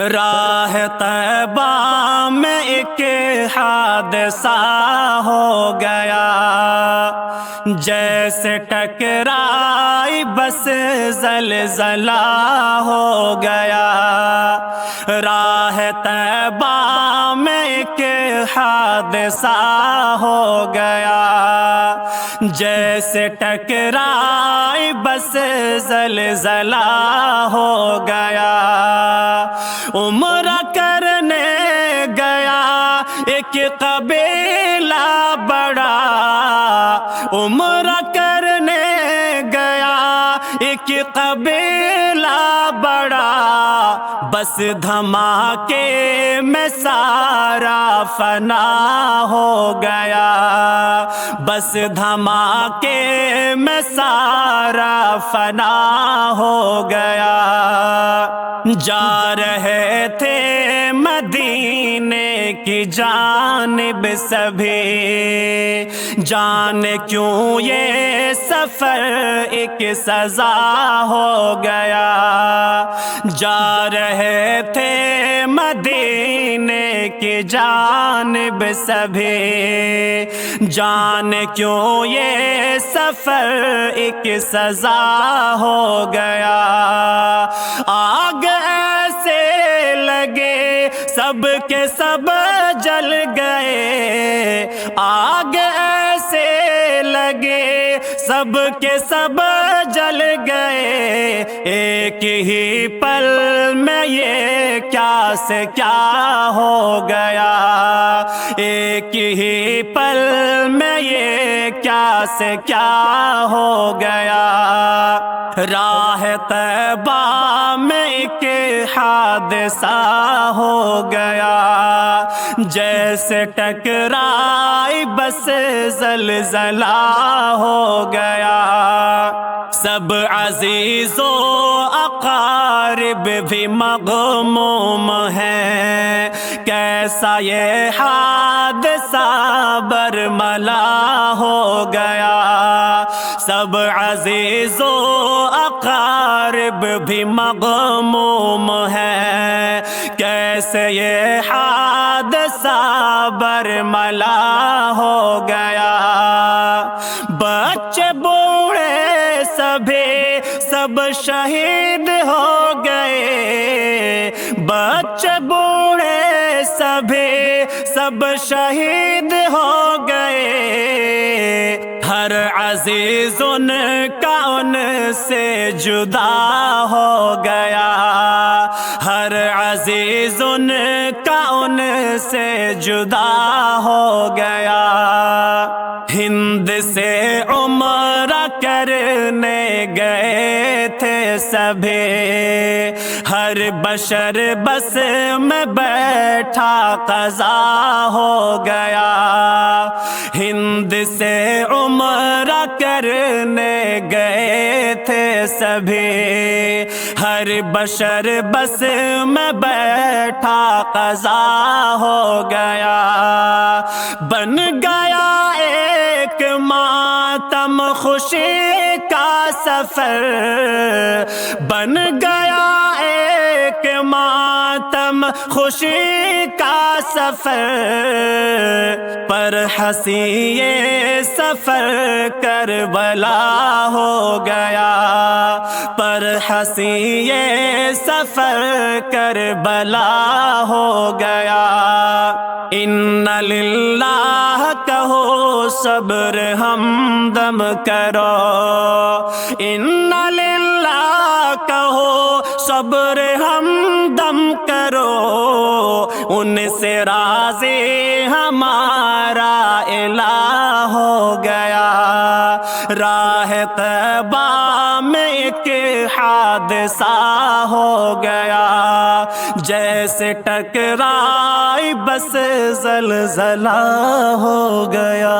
راہ طیبہ میں ایک حادثہ ہو گیا، جیسے ٹکرائی بس زلزلہ ہو گیا۔ راہ طیبہ میں ایک حادثہ ہو گیا، جیسے ٹکرائی بس زلزلہ ہو گیا۔ عمرہ کرنے گیا ایک قبیلہ بڑا، عمرہ کرنے گیا ایک قبیلہ بڑا، بس دھماکے میں سارا فنا ہو گیا، بس دھماکے میں سارا فنا ہو گیا۔ جا رہے تھے مدینے کی جانب سبھی، جانے کیوں یہ سفر ایک سزا ہو گیا۔ جا رہے تھے مدینے کی جانب سبھی، جانے کیوں یہ سفر ایک سزا ہو گیا۔ آگ ایسے لگے سب کے سب جل گئے، آگ ایسے لگے سب کے سب جل گئے، ایک ہی پل میں یہ کیا سے کیا ہو گیا، ایک ہی پل میں یہ کیا سے کیا ہو گیا۔ راہ طیبہ میں ایک حادثہ ہو گیا، جیسے ٹکرائی بس زلزلہ ہو گیا۔ سب عزیز و اقارب بھی مغموم ہیں، کیسا یہ حادثہ برملا ہو گیا۔ سب عزیز و اقارب بھی مغموم ہیں، کیسے یہ حادثہ برملا ہو گیا۔ بچے بوڑھے سبھی سب شہید ہو گئے، بچے بوڑھے سبھی سب شہید ہو گئے، ہر عزیز ان کا ان سے جدا ہو گیا، ہر عزیز ان کا ان سے جدا ہو گیا۔ ہند سے عمرہ کرنے گئے تھے سبھی، ہر بشر بس میں بیٹھا قضا ہو گیا۔ ہند سے عمرہ کرنے گئے تھے سبھی، ہر بشر بس میں بیٹھا قضا ہو گیا۔ بن گیا ایک ماتم خوشی کا سفر، بن گیا ایک ماتم خوشی کا سفر، پر ہنسی یہ سفر کربلا ہو گیا، پر ہنسی یہ سفر کربلا ہو گیا۔ ان للہ کہو صبر ہمدم کرو، ان للہ کہو صبر ہمدم کرو، ان سے راضی ہمارا الہ ہو گیا۔ راہ طیبہ میں ایک حادثہ ہو گیا، جیسے ٹکرائی بس زلزلہ ہو گیا۔